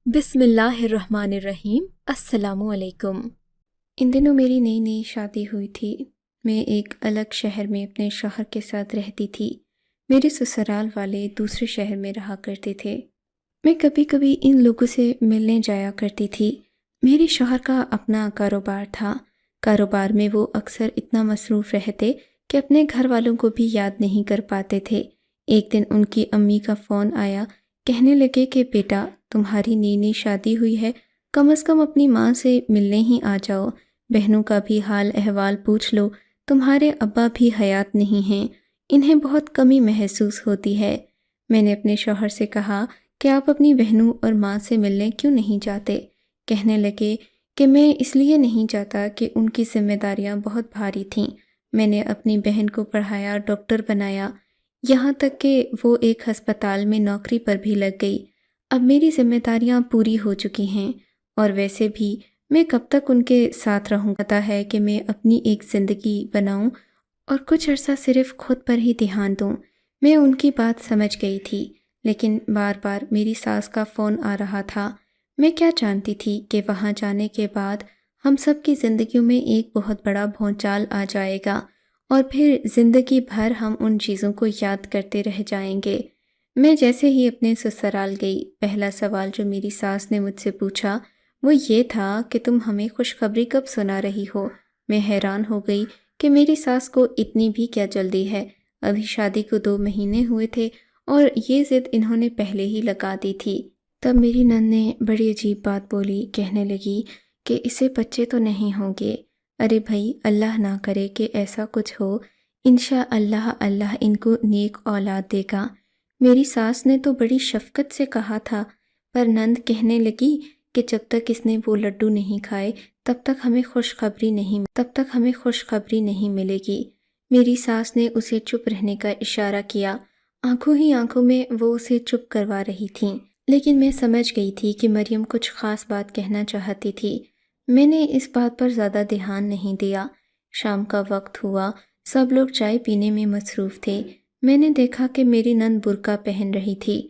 بسم اللہ الرحمن الرحیم۔ السلام علیکم۔ ان دنوں میری نئی نئی شادی ہوئی تھی۔ میں ایک الگ شہر میں اپنے شوہر کے ساتھ رہتی تھی۔ میرے سسرال والے دوسرے شہر میں رہا کرتے تھے۔ میں کبھی کبھی ان لوگوں سے ملنے جایا کرتی تھی۔ میرے شوہر کا اپنا کاروبار تھا۔ کاروبار میں وہ اکثر اتنا مصروف رہتے کہ اپنے گھر والوں کو بھی یاد نہیں کر پاتے تھے۔ ایک دن ان کی امی کا فون آیا، کہنے لگے کہ بیٹا تمہاری نئی نئی شادی ہوئی ہے، کم از کم اپنی ماں سے ملنے ہی آ جاؤ، بہنوں کا بھی حال احوال پوچھ لو، تمہارے ابا بھی حیات نہیں ہیں، انہیں بہت کمی محسوس ہوتی ہے۔ میں نے اپنے شوہر سے کہا کہ آپ اپنی بہنوں اور ماں سے ملنے کیوں نہیں جاتے؟ کہنے لگے کہ میں اس لیے نہیں جاتا کہ ان کی ذمہ داریاں بہت بھاری تھیں۔ میں نے اپنی بہن کو پڑھایا، ڈاکٹر بنایا، یہاں تک کہ وہ ایک ہسپتال میں نوکری پر بھی لگ گئی۔ اب میری ذمہ داریاں پوری ہو چکی ہیں، اور ویسے بھی میں کب تک ان کے ساتھ رہوں؟ پتہ ہے کہ میں اپنی ایک زندگی بناؤں اور کچھ عرصہ صرف خود پر ہی دھیان دوں۔ میں ان کی بات سمجھ گئی تھی، لیکن بار بار میری ساس کا فون آ رہا تھا۔ میں کیا جانتی تھی کہ وہاں جانے کے بعد ہم سب کی زندگیوں میں ایک بہت بڑا بھونچال آ جائے گا، اور پھر زندگی بھر ہم ان چیزوں کو یاد کرتے رہ جائیں گے۔ میں جیسے ہی اپنے سسرال گئی، پہلا سوال جو میری ساس نے مجھ سے پوچھا وہ یہ تھا کہ تم ہمیں خوشخبری کب سنا رہی ہو؟ میں حیران ہو گئی کہ میری ساس کو اتنی بھی کیا جلدی ہے۔ ابھی شادی کو 2 مہینے ہوئے تھے اور یہ ضد انہوں نے پہلے ہی لگا دی تھی۔ تب میری نند نے بڑی عجیب بات بولی، کہنے لگی کہ اسے بچے تو نہیں ہوں گے۔ ارے بھائی، اللہ نہ کرے کہ ایسا کچھ ہو، انشاءاللہ اللہ ان کو نیک اولاد دے گا۔ میری ساس نے تو بڑی شفقت سے کہا تھا، پر نند کہنے لگی کہ جب تک اس نے وہ لڈو نہیں کھائے تب تک ہمیں خوشخبری نہیں ملے گی۔ میری ساس نے اسے چپ رہنے کا اشارہ کیا، آنکھوں ہی آنکھوں میں وہ اسے چپ کروا رہی تھیں، لیکن میں سمجھ گئی تھی کہ مریم کچھ خاص بات کہنا چاہتی تھی۔ میں نے اس بات پر زیادہ دھیان نہیں دیا۔ شام کا وقت ہوا، سب لوگ چائے پینے میں مصروف تھے۔ میں نے دیکھا کہ میری نند برقع پہن رہی تھی۔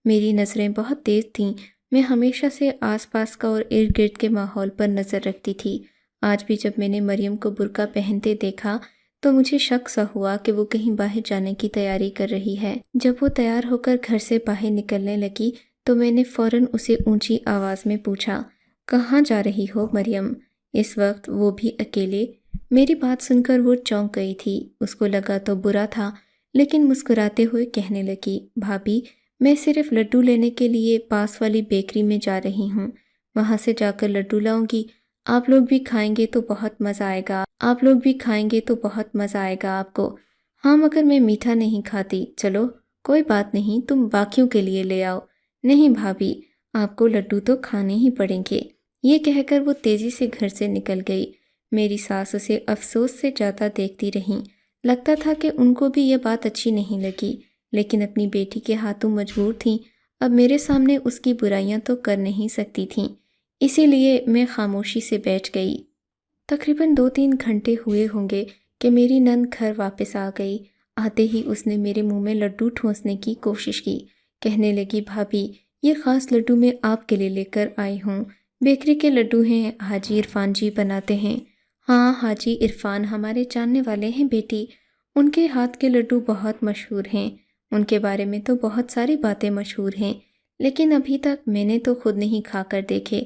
میری نظریں بہت تیز تھیں، میں ہمیشہ سے آس پاس کا اور ارد گرد کے ماحول پر نظر رکھتی تھی۔ آج بھی جب میں نے مریم کو برقع پہنتے دیکھا تو مجھے شک سا ہوا کہ وہ کہیں باہر جانے کی تیاری کر رہی ہے۔ جب وہ تیار ہو کر گھر سے باہر نکلنے لگی تو میں نے فوراً اسے اونچی آواز میں پوچھا، کہاں جا رہی ہو مریم؟ اس وقت وہ بھی اکیلے۔ میری بات سن کر وہ چونک گئی تھی۔ اس کو لگا تو برا تھا، لیکن مسکراتے ہوئے کہنے لگی، بھابھی میں صرف لڈو لینے کے لیے پاس والی بیکری میں جا رہی ہوں، وہاں سے جا کر لڈو لاؤں گی، آپ لوگ بھی کھائیں گے تو بہت مزہ آئے گا آپ کو۔ ہاں مگر میں میٹھا نہیں کھاتی۔ چلو کوئی بات نہیں، تم باقیوں کے لیے لے آؤ۔ نہیں بھابھی، آپ کو لڈو تو کھانے ہی پڑیں گے۔ یہ کہہ کر وہ تیزی سے گھر سے نکل گئی۔ میری ساس اسے افسوس سے جاتا دیکھتی رہیں۔ لگتا تھا کہ ان کو بھی یہ بات اچھی نہیں لگی، لیکن اپنی بیٹی کے ہاتھوں مجبور تھیں۔ اب میرے سامنے اس کی برائیاں تو کر نہیں سکتی تھیں، اسی لیے میں خاموشی سے بیٹھ گئی۔ تقریباً 2-3 گھنٹے ہوئے ہوں گے کہ میری نند گھر واپس آ گئی۔ آتے ہی اس نے میرے منہ میں لڈو ٹھونسنے کی کوشش کی، کہنے لگی، بھابھی یہ خاص لڈو میں آپ کے لیے لے کر آئی ہوں، بیکری کے لڈو ہیں، حاجی عرفان جی بناتے ہیں۔ ہاں حاجی عرفان ہمارے جاننے والے ہیں بیٹی، ان کے ہاتھ کے لڈو بہت مشہور ہیں، ان کے بارے میں تو بہت ساری باتیں مشہور ہیں، لیکن ابھی تک میں نے تو خود نہیں کھا کر دیکھے۔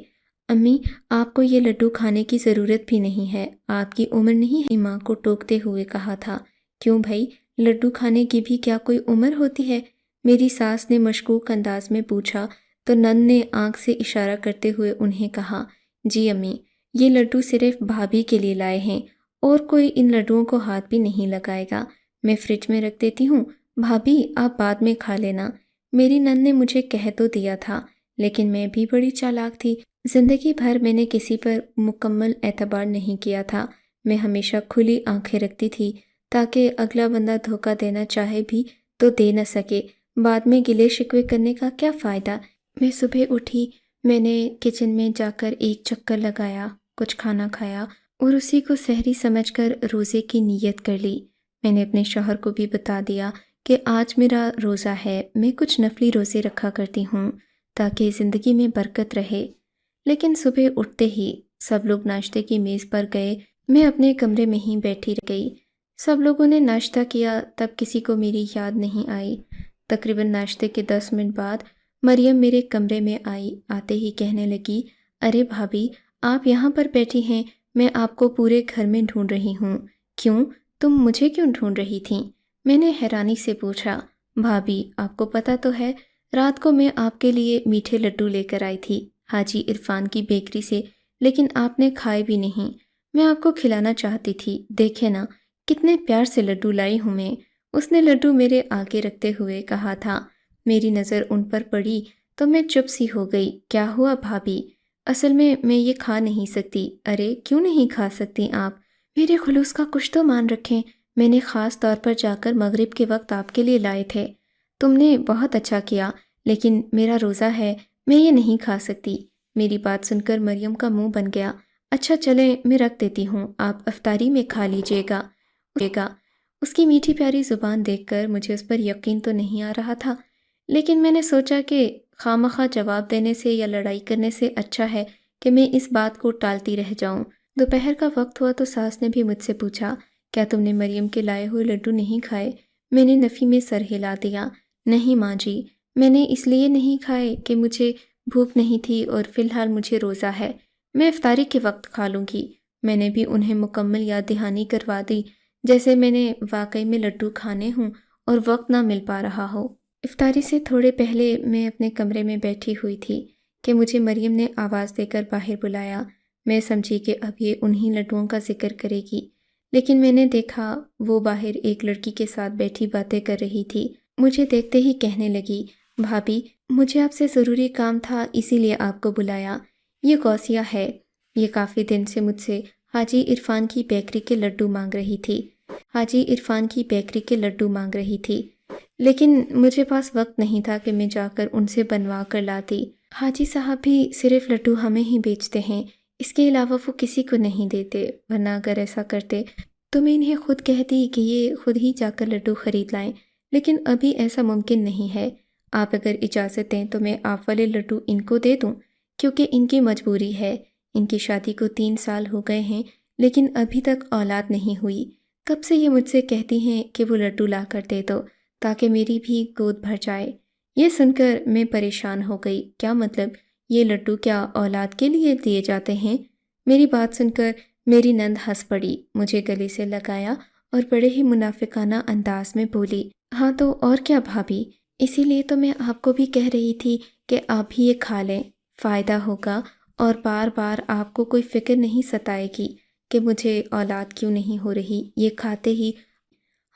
امی آپ کو یہ لڈو کھانے کی ضرورت بھی نہیں ہے، آپ کی عمر نہیں ہے، ماں کو ٹوکتے ہوئے کہا تھا۔ کیوں بھائی، لڈو کھانے کی بھی کیا کوئی عمر ہوتی ہے؟ میری ساس نے مشکوک انداز میں پوچھا تو نند نے آنکھ سے اشارہ کرتے ہوئے انہیں کہا، جی امی یہ لڈو صرف بھابھی کے لیے لائے ہیں، اور کوئی ان لڈوؤں کو ہاتھ بھی نہیں لگائے گا، میں فریج میں رکھ دیتی ہوں، بھابھی آپ بعد میں کھا لینا۔ میری نند نے مجھے کہہ تو دیا تھا، لیکن میں بھی بڑی چالاک تھی۔ زندگی بھر میں نے کسی پر مکمل اعتبار نہیں کیا تھا۔ میں ہمیشہ کھلی آنکھیں رکھتی تھی تاکہ اگلا بندہ دھوکہ دینا چاہے بھی تو دے نہ سکے، بعد میں گلے شکوے کرنے کا کیا فائدہ۔ میں صبح اٹھی، میں نے کچن میں جا کر ایک چکر لگایا، کچھ کھانا کھایا اور اسی کو سحری سمجھ کر روزے کی نیت کر لی۔ میں نے اپنے شوہر کو بھی بتا دیا کہ آج میرا روزہ ہے، میں کچھ نفلی روزے رکھا کرتی ہوں۔ تاکہ زندگی میں برکت رہے۔ لیکن صبح اٹھتے ہی سب لوگ ناشتے کی میز پر گئے، میں اپنے کمرے میں ہی بیٹھی رہ گئی۔ سب لوگوں نے ناشتہ کیا، تب کسی کو میری یاد نہیں آئی۔ تقریباً ناشتے کے 10 منٹ بعد مریم میرے کمرے میں آئی، آتے ہی کہنے لگی، ارے بھابھی، آپ یہاں پر بیٹھی ہیں، میں آپ کو پورے گھر میں ڈھونڈ رہی ہوں۔ کیوں؟ تم مجھے کیوں ڈھونڈ رہی تھیں؟ میں نے حیرانی سے پوچھا۔ بھابھی، آپ کو پتہ تو ہے، رات کو میں آپ کے لیے میٹھے لڈو لے کر آئی تھی حاجی عرفان کی بیکری سے، لیکن آپ نے کھائے بھی نہیں۔ میں آپ کو کھلانا چاہتی تھی، دیکھے نا کتنے پیار سے لڈو لائی ہوں میں۔ اس نے لڈو میرے آگے رکھتے ہوئے کہا تھا۔ میری نظر ان پر پڑی تو میں چپ سی ہو گئی۔ کیا ہوا بھابھی؟ اصل میں یہ کھا نہیں سکتی۔ ارے کیوں نہیں کھا سکتی آپ؟ میرے خلوص کا کچھ تو مان رکھیں، میں نے خاص طور پر جا کر مغرب کے وقت آپ کے لیے لائے تھے۔ تم نے بہت اچھا کیا، لیکن میرا روزہ ہے، میں یہ نہیں کھا سکتی۔ میری بات سن کر مریم کا منہ بن گیا۔ اچھا چلیں، میں رکھ دیتی ہوں، آپ افطاری میں کھا لیجیے گا۔ اس کی میٹھی پیاری زبان دیکھ کر مجھے اس پر یقین تو نہیں آ رہا تھا، لیکن میں نے سوچا کہ خواہ جواب دینے سے یا لڑائی کرنے سے اچھا ہے کہ میں اس بات کو ٹالتی رہ جاؤں۔ دوپہر کا وقت ہوا تو ساس نے بھی مجھ سے پوچھا، کیا تم نے مریم کے لائے ہوئے لڈو نہیں کھائے؟ میں نے نفی میں سر ہلا دیا۔ نہیں ماں جی، میں نے اس لیے نہیں کھائے کہ مجھے بھوک نہیں تھی اور فی الحال مجھے روزہ ہے، میں افطاری کے وقت کھا لوں گی۔ میں نے بھی انہیں مکمل یاد دہانی کروا دی، جیسے میں نے واقعی میں لڈو کھانے ہوں اور وقت نہ مل پا رہا ہو۔ افطاری سے تھوڑے پہلے میں اپنے کمرے میں بیٹھی ہوئی تھی کہ مجھے مریم نے آواز دے کر باہر بلایا۔ میں سمجھی کہ اب یہ انہی لڈوؤں کا ذکر کرے گی، لیکن میں نے دیکھا وہ باہر ایک لڑکی کے ساتھ بیٹھی باتیں کر رہی تھی۔ مجھے دیکھتے ہی کہنے لگی، بھابھی، مجھے آپ سے ضروری کام تھا، اسی لیے آپ کو بلایا۔ یہ غوثیہ ہے، یہ کافی دن سے مجھ سے حاجی عرفان کی بیکری کے لڈو مانگ رہی تھی، لیکن مجھے پاس وقت نہیں تھا کہ میں جا کر ان سے بنوا کر لاتی۔ حاجی صاحب بھی صرف لڈو ہمیں ہی بیچتے ہیں، اس کے علاوہ وہ کسی کو نہیں دیتے، ورنہ اگر ایسا کرتے تو میں انہیں خود کہتی کہ یہ خود ہی جا کر لڈو خرید لائیں، لیکن ابھی ایسا ممکن نہیں ہے۔ آپ اگر اجازت دیں تو میں آپ والے لڈو ان کو دے دوں، کیونکہ ان کی مجبوری ہے۔ ان کی شادی کو 3 سال ہو گئے ہیں، لیکن ابھی تک اولاد نہیں ہوئی۔ کب سے یہ مجھ سے کہتی ہیں کہ وہ لڈو لا کر دے دو تاکہ میری بھی گود بھر جائے۔ یہ سن کر میں پریشان ہو گئی۔ کیا مطلب؟ یہ لڈو کیا اولاد کے لیے دیے جاتے ہیں؟ میری بات سن کر میری نند ہنس پڑی، مجھے گلے سے لگایا اور بڑے ہی منافقانہ انداز میں بولی، ہاں تو اور کیا بھابھی، اسی لیے تو میں آپ کو بھی کہہ رہی تھی کہ آپ بھی یہ کھا لیں، فائدہ ہوگا، اور بار بار آپ کو کوئی فکر نہیں ستائے گی کہ مجھے اولاد کیوں نہیں ہو رہی۔ یہ کھاتے ہی،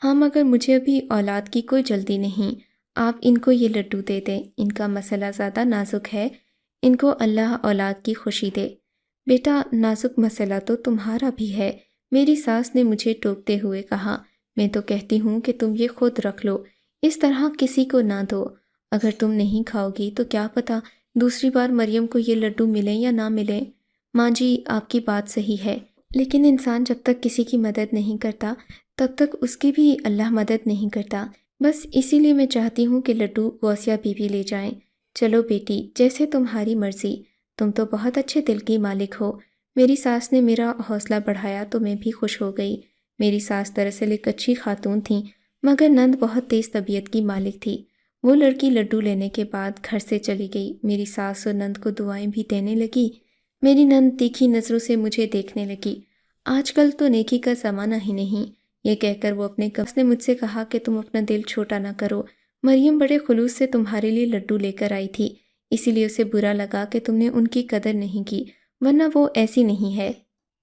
ہاں مگر مجھے ابھی اولاد کی کوئی جلدی نہیں، آپ ان کو یہ لڈو دے دیں، ان کا مسئلہ زیادہ نازک ہے، ان کو اللہ اولاد کی خوشی دے۔ بیٹا، نازک مسئلہ تو تمہارا بھی ہے، میری ساس نے مجھے ٹوکتے ہوئے کہا۔ میں تو کہتی ہوں کہ تم یہ خود رکھ لو، اس طرح کسی کو نہ دو۔ اگر تم نہیں کھاؤ گی تو کیا پتہ دوسری بار مریم کو یہ لڈو ملیں یا نہ ملیں۔ ماں جی، آپ کی بات صحیح ہے، لیکن انسان جب تک کسی کی مدد نہیں کرتا تب تک اس کی بھی اللہ مدد نہیں کرتا۔ بس اسی لیے میں چاہتی ہوں کہ لڈو غوثیہ بی بی لے جائیں۔ چلو بیٹی، جیسے تمہاری مرضی، تم تو بہت اچھے دل کی مالک ہو۔ میری ساس نے میرا حوصلہ بڑھایا تو میں بھی خوش ہو گئی۔ میری ساس دراصل ایک اچھی خاتون تھیں، مگر نند بہت تیز طبیعت کی مالک تھی۔ وہ لڑکی لڈو لینے کے بعد گھر سے چلی گئی۔ میری ساس اور نند کو دعائیں بھی دینے لگی۔ میری نند تیکھی نظروں سے مجھے دیکھنے لگی۔ آج کل تو نیکی کا زمانہ ہی نہیں، یہ کہہ کر وہ اپنے کمس نے مجھ سے کہا کہ تم اپنا دل چھوٹا نہ کرو، مریم بڑے خلوص سے تمہارے لیے لڈو لے کر آئی تھی، اسی لیے اسے برا لگا کہ تم نے ان کی قدر نہیں کی، ورنہ وہ ایسی نہیں ہے۔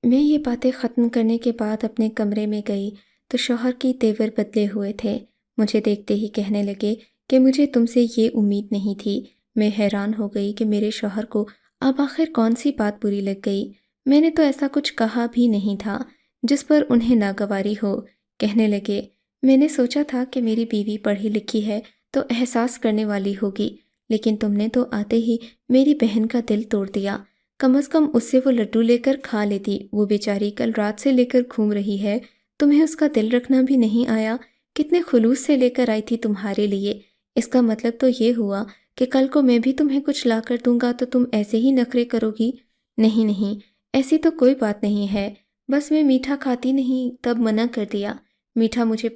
میں یہ باتیں ختم کرنے کے بعد اپنے کمرے میں گئی تو شوہر کی تیور بدلے ہوئے تھے۔ مجھے دیکھتے ہی کہنے لگے کہ مجھے تم سے یہ امید نہیں تھی۔ میں حیران ہو گئی کہ میرے شوہر کو اب آخر کون سی بات بری لگ گئی۔ میں نے تو ایسا کچھ کہا بھی نہیں تھا جس پر انہیں ناگواری ہو۔ کہنے لگے، میں نے سوچا تھا کہ میری بیوی پڑھی لکھی ہے تو احساس کرنے والی ہوگی، لیکن تم نے تو آتے ہی میری بہن کا دل توڑ دیا۔ کم از کم اس سے وہ لڈو لے کر کھا لیتی، وہ بیچاری کل رات سے لے کر گھوم رہی ہے، تمہیں اس کا دل رکھنا بھی نہیں آیا۔ کتنے خلوص سے لے کر آئی تھی تمہارے لیے، اس کا مطلب تو یہ ہوا کہ کل کو میں بھی تمہیں کچھ لا کر دوں گا تو تم ایسے ہی نخرے کرو گی؟ نہیں نہیں، ایسی تو کوئی بات نہیں ہے، بس میں میٹھا کھاتی نہیں تب منع کر دیا، میٹھا مجھے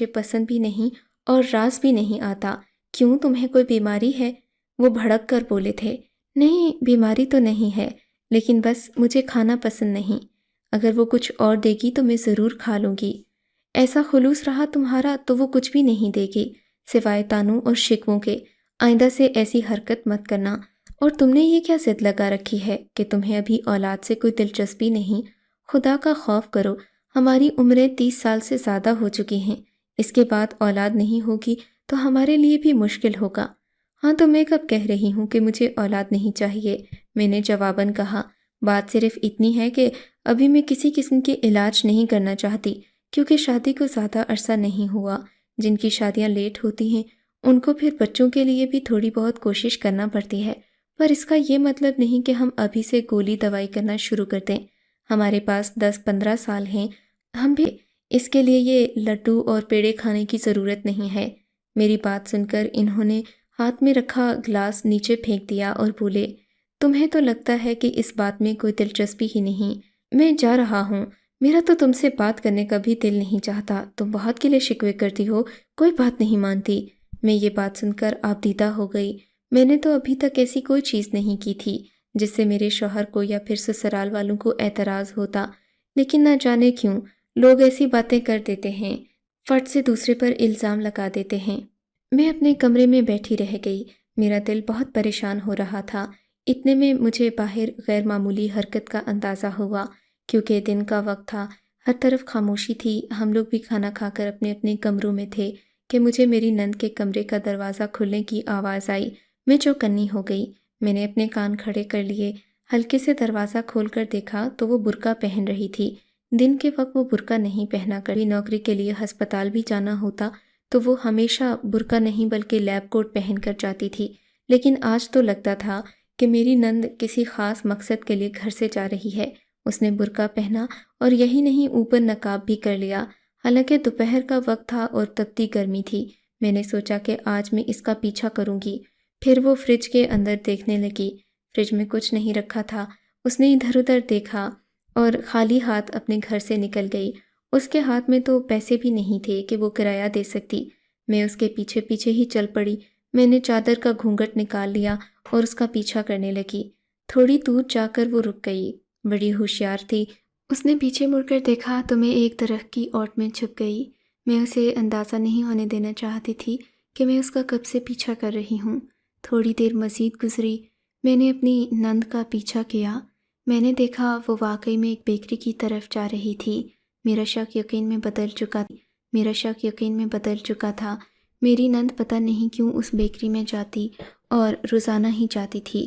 پسند بھی نہیں اور راز بھی نہیں آتا۔ کیوں، تمہیں کوئی بیماری ہے؟ وہ بھڑک کر بولے تھے۔ نہیں، بیماری تو نہیں ہے، لیکن بس مجھے کھانا پسند نہیں، اگر وہ کچھ اور دے گی تو میں ضرور کھا لوں گی۔ ایسا خلوص رہا تمہارا تو وہ کچھ بھی نہیں دے گی سوائے طعنوں اور شکووں کے۔ آئندہ سے ایسی حرکت مت کرنا۔ اور تم نے یہ کیا ضد لگا رکھی ہے کہ تمہیں ابھی اولاد سے کوئی دلچسپی نہیں؟ خدا کا خوف کرو، ہماری عمریں 30 سال سے زیادہ ہو چکی ہیں، اس کے بعد اولاد نہیں ہوگی تو ہمارے لیے بھی مشکل ہوگا۔ ہاں تو میں کب کہہ رہی ہوں کہ مجھے اولاد نہیں چاہیے، میں نے جواباً کہا۔ بات صرف اتنی ہے کہ ابھی میں کسی قسم کے علاج نہیں کرنا چاہتی، کیونکہ شادی کو زیادہ عرصہ نہیں ہوا۔ جن کی شادیاں لیٹ ہوتی ہیں ان کو پھر بچوں کے لیے بھی تھوڑی بہت کوشش کرنا پڑتی ہے، پر اس کا یہ مطلب نہیں کہ ہم ابھی سے گولی دوائی کرنا شروع کر دیں۔ ہمارے پاس 10-15 سال ہیں، ہم بھی اس کے لیے یہ لڈو اور پیڑے کھانے کی ضرورت نہیں ہے۔ میری بات سن کر انہوں نے ہاتھ میں رکھا گلاس نیچے پھینک دیا اور بولے، تمہیں تو لگتا ہے کہ اس بات میں کوئی دلچسپی ہی نہیں، میں جا رہا ہوں، میرا تو تم سے بات کرنے کا بھی دل نہیں چاہتا، تم بہت گلے شکوے کرتی ہو، کوئی بات نہیں مانتی۔ میں یہ بات سن کر آبدیدہ ہو گئی، میں نے تو ابھی تک ایسی کوئی چیز نہیں کی تھی جس سے میرے شوہر کو یا پھر سسرال والوں کو اعتراض ہوتا، لیکن نہ جانے کیوں لوگ ایسی باتیں کر دیتے ہیں، فٹ سے دوسرے پر الزام لگا دیتے ہیں۔ میں اپنے کمرے میں بیٹھی رہ گئی، میرا دل بہت پریشان ہو رہا تھا۔ اتنے میں مجھے باہر غیر معمولی حرکت کا اندازہ ہوا، کیونکہ دن کا وقت تھا، ہر طرف خاموشی تھی، ہم لوگ بھی کھانا کھا کر اپنے اپنے کمروں میں تھے کہ مجھے میری نند کے کمرے کا دروازہ کھلنے کی آواز آئی۔ میں چوکنی ہو گئی، میں نے اپنے کان کھڑے کر لیے، ہلکے سے دروازہ کھول کر دیکھا تو وہ برقع پہن رہی تھی۔ دن کے وقت وہ برقع نہیں پہنا کر نوکری کے لیے ہسپتال بھی جانا ہوتا تو وہ ہمیشہ برقع نہیں بلکہ لیب کوٹ پہن کر جاتی تھی، لیکن آج تو لگتا تھا کہ میری نند کسی خاص مقصد کے لیے گھر سے جا رہی ہے۔ اس نے برقع پہنا اور یہی نہیں اوپر نقاب بھی کر لیا، حالانکہ دوپہر کا وقت تھا اور تپتی گرمی تھی۔ میں نے سوچا کہ آج میں اس کا پیچھا کروں گی۔ پھر وہ فریج کے اندر دیکھنے لگی، فریج میں کچھ نہیں رکھا تھا۔ اس نے ادھر ادھر دیکھا اور خالی ہاتھ اپنے گھر سے نکل گئی۔ اس کے ہاتھ میں تو پیسے بھی نہیں تھے کہ وہ کرایہ دے سکتی۔ میں اس کے پیچھے پیچھے ہی چل پڑی۔ میں نے چادر کا گھونگھٹ نکال لیا اور اس کا پیچھا کرنے لگی۔ تھوڑی دور جا کر وہ رک گئی، بڑی ہوشیار تھی۔ اس نے پیچھے مڑ کر دیکھا تو میں ایک درخت کی اوٹ میں چھپ گئی۔ میں اسے اندازہ نہیں ہونے دینا چاہتی تھی کہ میں اس کا کب سے پیچھا کر رہی ہوں۔ تھوڑی دیر مزید گزری، میں نے اپنی نند کا پیچھا کیا۔ میں نے دیکھا وہ واقعی میں ایک بیکری کی طرف جا رہی تھی۔ میرا شک یقین میں بدل چکا تھا۔ میری نند پتہ نہیں کیوں اس بیکری میں جاتی اور روزانہ ہی جاتی تھی۔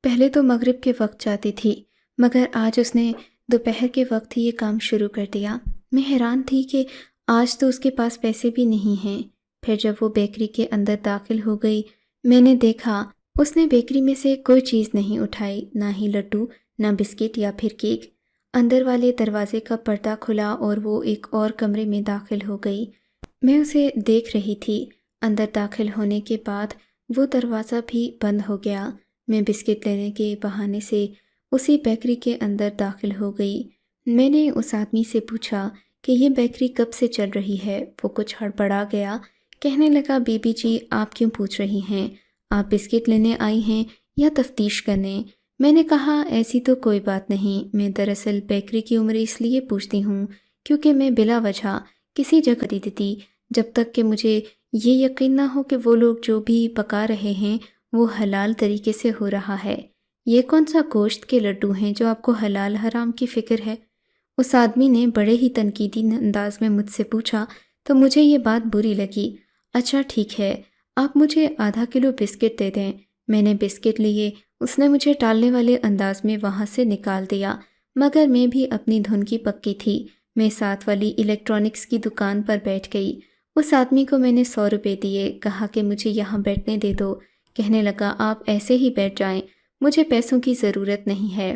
پہلے تو مغرب کے وقت جاتی تھی، مگر آج اس نے دوپہر کے وقت ہی یہ کام شروع کر دیا۔ میں حیران تھی کہ آج تو اس کے پاس پیسے بھی نہیں ہیں۔ پھر جب وہ بیکری کے اندر داخل ہو گئی، میں نے دیکھا اس نے بیکری میں سے کوئی چیز نہیں اٹھائی، نہ ہی لڈو، نہ بسکٹ یا پھر کیک۔ اندر والے دروازے کا پردہ کھلا اور وہ ایک اور کمرے میں داخل ہو گئی۔ میں اسے دیکھ رہی تھی۔ اندر داخل ہونے کے بعد وہ دروازہ بھی بند ہو گیا۔ میں بسکٹ لینے کے بہانے سے اسی بیکری کے اندر داخل ہو گئی۔ میں نے اس آدمی سے پوچھا کہ یہ بیکری کب سے چل رہی ہے؟ وہ کچھ ہڑبڑا گیا، کہنے لگا، بی بی جی آپ کیوں پوچھ رہی ہیں؟ آپ بسکٹ لینے آئی ہیں یا تفتیش کرنے؟ میں نے کہا ایسی تو کوئی بات نہیں، میں دراصل بیکری کی عمر اس لیے پوچھتی ہوں کیونکہ میں بلا وجہ کسی جگہ خریدتی جب تک کہ مجھے یہ یقین نہ ہو کہ وہ لوگ جو بھی پکا رہے ہیں وہ حلال طریقے سے ہو رہا ہے۔ یہ کون سا گوشت کے لڈو ہیں جو آپ کو حلال حرام کی فکر ہے؟ اس آدمی نے بڑے ہی تنقیدی انداز میں مجھ سے پوچھا تو مجھے یہ بات بری لگی۔ اچھا ٹھیک ہے، آپ مجھے آدھا کلو بسکٹ دے دیں۔ میں نے بسکٹ لیے، اس نے مجھے ٹالنے والے انداز میں وہاں سے نکال دیا، مگر میں بھی اپنی دھن کی پکی تھی۔ میں ساتھ والی الیکٹرانکس کی دکان پر بیٹھ گئی۔ اس آدمی کو میں نے 100 روپے دیے، کہا کہ مجھے یہاں بیٹھنے دے دو۔ کہنے لگا آپ ایسے ہی بیٹھ جائیں، مجھے پیسوں کی ضرورت نہیں ہے،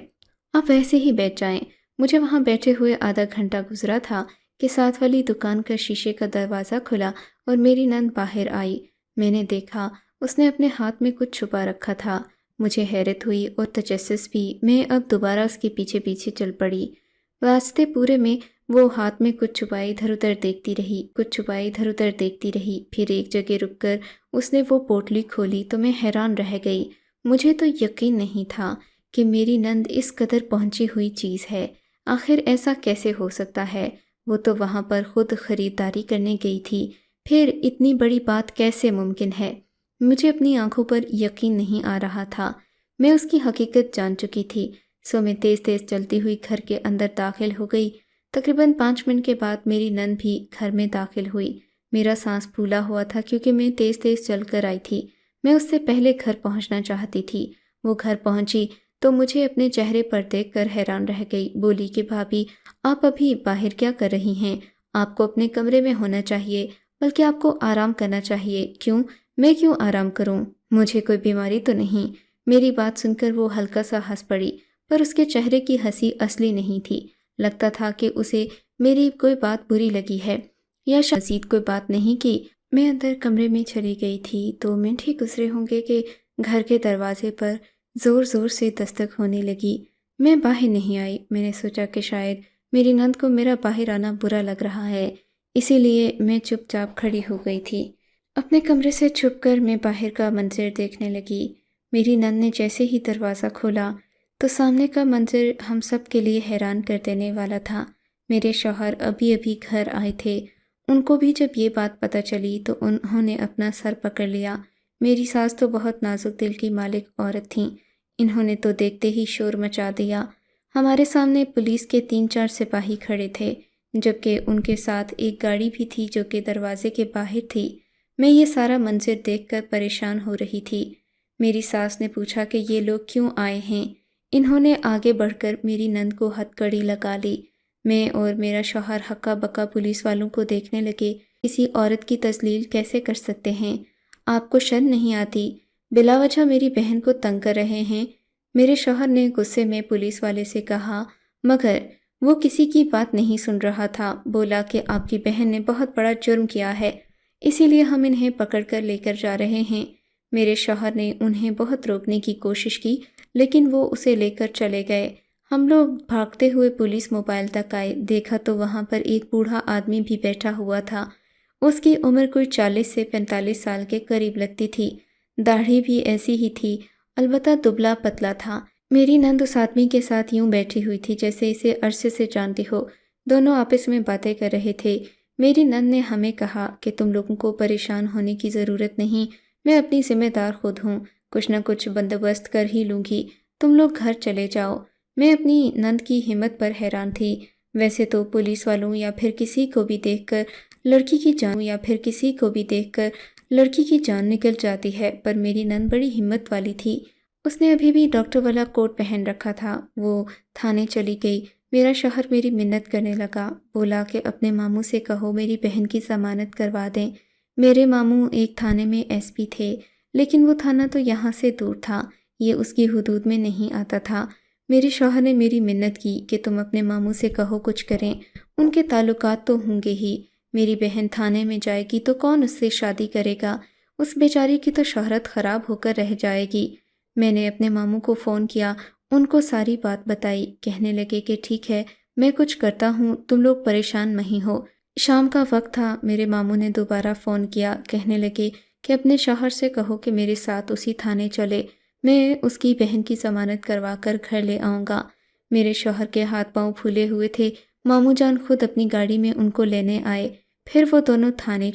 آپ ایسے ہی بیٹھ جائیں۔ مجھے وہاں بیٹھے ہوئے آدھا گھنٹہ گزرا تھا کہ ساتھ والی دکان کا شیشے کا دروازہ کھلا اور میری نند باہر آئی۔ میں نے دیکھا اس نے اپنے ہاتھ میں کچھ چھپا رکھا تھا۔ مجھے حیرت ہوئی اور تجسس بھی۔ میں اب دوبارہ اس کے پیچھے پیچھے چل پڑی۔ راستے پورے میں وہ ہاتھ میں کچھ چھپائے ادھر ادھر دیکھتی رہی، کچھ چھپائے ادھر ادھر دیکھتی رہی۔ پھر ایک جگہ رک کر اس نے وہ پوٹلی کھولی تو میں حیران رہ گئی۔ مجھے تو یقین نہیں تھا کہ میری نند اس قدر پہنچی ہوئی چیز ہے۔ آخر ایسا کیسے ہو سکتا ہے؟ وہ تو وہاں پر خود خریداری کرنے گئی تھی، پھر اتنی بڑی بات کیسے ممکن ہے؟ مجھے اپنی آنکھوں پر یقین نہیں آ رہا تھا۔ میں اس کی حقیقت جان چکی تھی، سو میں تیز تیز چلتی ہوئی گھر کے اندر داخل ہو گئی۔ تقریباً 5 منٹ کے بعد میری نند بھی گھر میں داخل ہوئی۔ میرا سانس پھولا ہوا تھا کیونکہ میں تیز تیز چل کر آئی تھی۔ میں اس سے پہلے گھر پہنچنا چاہتی تھی۔ وہ گھر پہنچی تو مجھے اپنے چہرے پر دیکھ کر حیران رہ گئی۔ بولی کہ بھابھی، آپ ابھی باہر کیا کر رہی ہیں؟ آپ کو اپنے کمرے میں ہونا چاہیے، بلکہ آپ کو آرام کرنا چاہیے۔ کیوں؟ میں کیوں آرام کروں؟ مجھے کوئی بیماری تو نہیں؟ میری بات سن کر وہ ہلکا سا ہنس پڑی، پر اس کے چہرے کی ہنسی اصلی نہیں تھی۔ لگتا تھا کہ اسے میری کوئی بات بری لگی ہے یا شاید مزید کوئی بات نہیں کی۔ میں اندر کمرے میں چلی گئی تھی تو منٹ ہی گزرے ہوں گے کہ گھر کے دروازے پر زور زور سے دستک ہونے لگی۔ میں باہر نہیں آئی۔ میں نے سوچا کہ شاید میری نند کو میرا باہر آنا برا لگ رہا ہے، اسی لیے میں چپ چاپ کھڑی ہو گئی تھی۔ اپنے کمرے سے چھپ کر میں باہر کا منظر دیکھنے لگی۔ میری نند نے جیسے ہی دروازہ کھولا تو سامنے کا منظر ہم سب کے لیے حیران کر دینے والا تھا۔ میرے شوہر ابھی ابھی گھر آئے تھے۔ ان کو بھی جب یہ بات پتہ چلی تو انہوں نے اپنا سر پکڑ لیا۔ میری ساس تو بہت نازک دل کی مالک عورت تھیں، انہوں نے تو دیکھتے ہی شور مچا دیا۔ ہمارے سامنے پولیس کے 3-4 سپاہی کھڑے تھے، جبکہ ان کے ساتھ ایک گاڑی بھی تھی جو کہ دروازے کے باہر تھی۔ میں یہ سارا منظر دیکھ کر پریشان ہو رہی تھی۔ میری ساس نے پوچھا کہ یہ لوگ کیوں آئے ہیں؟ انہوں نے آگے بڑھ کر میری نند کو ہتھ کڑی لگا لی۔ میں اور میرا شوہر ہکا بکا پولیس والوں کو دیکھنے لگے۔ کسی عورت کی تذلیل کیسے کر سکتے ہیں؟ آپ کو شرم نہیں آتی؟ بلا وجہ میری بہن کو تنگ کر رہے ہیں۔ میرے شوہر نے غصے میں پولیس والے سے کہا، مگر وہ کسی کی بات نہیں سن رہا تھا۔ بولا کہ آپ کی بہن نے بہت بڑا جرم کیا ہے، اسی لیے ہم انہیں پکڑ کر لے کر جا رہے ہیں۔ میرے شوہر نے انہیں بہت روکنے کی کوشش کی، لیکن وہ اسے لے کر چلے گئے۔ ہم لوگ بھاگتے ہوئے پولیس موبائل تک آئے، دیکھا تو وہاں پر ایک بوڑھا آدمی بھی بیٹھا ہوا تھا۔ اس کی عمر کوئی 40 سے 45 سال کے قریب لگتی تھی۔ داڑھی بھی ایسی ہی تھی، البتہ دبلا پتلا تھا۔ میری نند اس آدمی کے ساتھ یوں بیٹھی ہوئی تھی جیسے اسے عرصے سے جانتی ہو۔ دونوں آپس میں باتیں کر رہے تھے۔ میری نند نے ہمیں کہا کہ تم لوگوں کو پریشان ہونے کی ضرورت نہیں، میں اپنی ذمہ دار خود ہوں، کچھ نہ کچھ بندوبست کر ہی لوں گی، تم لوگ گھر چلے جاؤ۔ میں اپنی نند کی ہمت پر حیران تھی۔ ویسے تو پولیس والوں یا پھر کسی کو بھی دیکھ کر لڑکی کی جان نکل جاتی ہے، پر میری نند بڑی ہمت والی تھی۔ اس نے ابھی بھی ڈاکٹر والا کوٹ پہن رکھا تھا۔ وہ تھانے چلی گئی۔ میرا شوہر میری منت کرنے لگا، بولا کہ اپنے ماموں سے کہو میری بہن کی ضمانت کروا دیں۔ میرے ماموں ایک تھانے میں ایس پی تھے، لیکن وہ تھانہ تو یہاں سے دور تھا، یہ اس کی حدود میں نہیں آتا تھا۔ میرے شوہر نے میری منت کی کہ تم اپنے ماموں سے کہو کچھ کریں، ان کے تعلقات تو ہوں گے ہی۔ میری بہن تھانے میں جائے گی تو کون اس سے شادی کرے گا؟ اس بیچاری کی تو شہرت خراب ہو کر رہ جائے گی۔ میں نے اپنے ماموں کو فون کیا، ان کو ساری بات بتائی۔ کہنے لگے کہ ٹھیک ہے، میں کچھ کرتا ہوں، تم لوگ پریشان نہیں ہو۔ شام کا وقت تھا، میرے ماموں نے دوبارہ فون کیا، کہنے لگے کہ اپنے شوہر سے کہو کہ میرے ساتھ اسی تھانے چلے، میں اس کی بہن کی ضمانت کروا کر گھر لے آؤں گا۔ میرے شوہر کے ہاتھ پاؤں پھولے ہوئے تھے۔ ماموں جان خود اپنی گاڑی میں ان کو لینے آئے، پھر وہ دونوں تھانے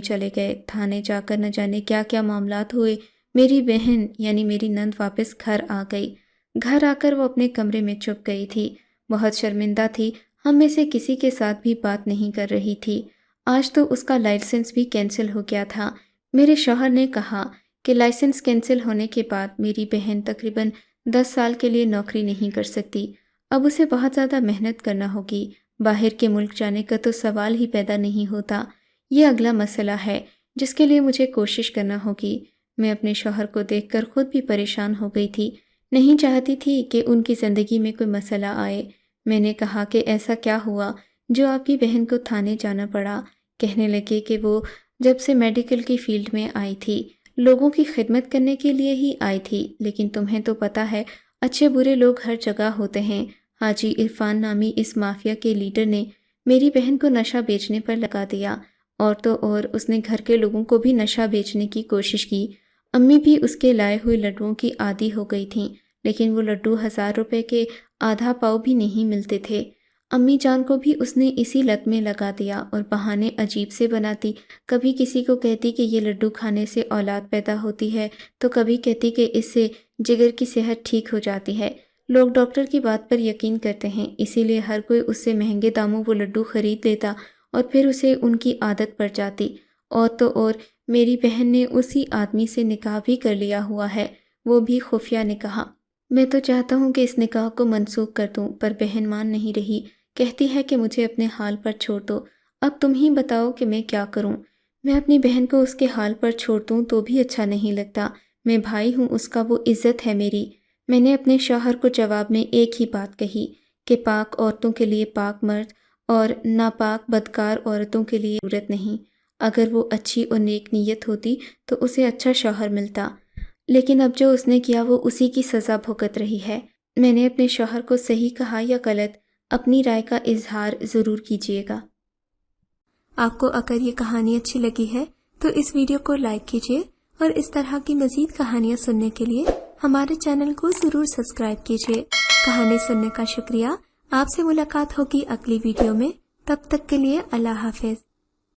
چلے گئے۔ تھانے جا کر نہ جانے کیا کیا معاملات ہوئے۔ میری بہن یعنی میری نند واپس گھر آ گئی۔ گھر آ کر وہ اپنے کمرے میں چھپ گئی تھی، بہت شرمندہ تھی، ہم میں سے کسی کے ساتھ بھی بات نہیں کر رہی تھی۔ آج تو اس کا لائسنس بھی کینسل ہو گیا تھا۔ میرے شوہر نے کہا کہ لائسنس کینسل ہونے کے بعد میری بہن تقریباً 10 سال کے لیے نوکری نہیں کر سکتی۔ اب اسے بہت زیادہ محنت کرنا ہوگی، باہر کے ملک جانے کا تو سوال ہی پیدا نہیں ہوتا۔ یہ اگلا مسئلہ ہے جس کے لیے مجھے کوشش کرنا ہوگی۔ میں اپنے شوہر کو دیکھ کر خود بھی پریشان ہو گئی تھی، نہیں چاہتی تھی کہ ان کی زندگی میں کوئی مسئلہ آئے۔ میں نے کہا کہ ایسا کیا ہوا جو آپ کی بہن کو تھانے جانا پڑا؟ کہنے لگے کہ وہ جب سے میڈیکل کی فیلڈ میں آئی تھی لوگوں کی خدمت کرنے کے لیے ہی آئی تھی، لیکن تمہیں تو پتہ ہے اچھے برے لوگ ہر جگہ ہوتے ہیں۔ حاجی عرفان نامی اس مافیا کے لیڈر نے میری بہن کو نشہ بیچنے پر لگا دیا، اور تو اور اس نے گھر کے لوگوں کو بھی نشہ بیچنے کی کوشش کی۔ امی بھی اس کے لائے ہوئے لڈوؤں کی عادی ہو گئی تھیں، لیکن وہ لڈو 1000 روپے کے آدھا پاؤ بھی نہیں ملتے تھے۔ امی جان کو بھی اس نے اسی لت میں لگا دیا اور بہانے عجیب سے بناتی، کبھی کسی کو کہتی کہ یہ لڈو کھانے سے اولاد پیدا ہوتی ہے، تو کبھی کہتی کہ اس سے جگر کی صحت ٹھیک ہو جاتی ہے۔ لوگ ڈاکٹر کی بات پر یقین کرتے ہیں، اسی لیے ہر کوئی اس سے مہنگے داموں وہ لڈو خرید لیتا اور پھر اسے ان کی عادت پڑ جاتی۔ اور تو اور میری بہن نے اسی آدمی سے نکاح بھی کر لیا ہوا ہے، وہ بھی خفیہ نکاح۔ میں تو چاہتا ہوں کہ اس نکاح کو منسوخ کر دوں، پر بہن مان نہیں رہی، کہتی ہے کہ مجھے اپنے حال پر چھوڑ دو۔ اب تم ہی بتاؤ کہ میں کیا کروں؟ میں اپنی بہن کو اس کے حال پر چھوڑ دوں تو بھی اچھا نہیں لگتا، میں بھائی ہوں اس کا، وہ عزت ہے میری۔ میں نے اپنے شوہر کو جواب میں ایک ہی بات کہی کہ پاک عورتوں کے لیے پاک مرد اور ناپاک بدکار عورتوں کے لیے ضرورت نہیں۔ اگر وہ اچھی اور نیک نیت ہوتی تو اسے اچھا شوہر ملتا، لیکن اب جو اس نے کیا وہ اسی کی سزا بھگت رہی ہے۔ میں نے اپنے شوہر کو صحیح کہا یا غلط؟ اپنی رائے کا اظہار ضرور کیجیے گا۔ آپ کو اگر یہ کہانی اچھی لگی ہے تو اس ویڈیو کو لائک کیجیے، اور اس طرح کی مزید کہانیاں سننے کے لیے ہمارے چینل کو ضرور سبسکرائب کیجیے۔ کہانی سننے کا شکریہ۔ آپ سے ملاقات ہوگی اگلی ویڈیو میں، تب تک کے لیے اللہ حافظ۔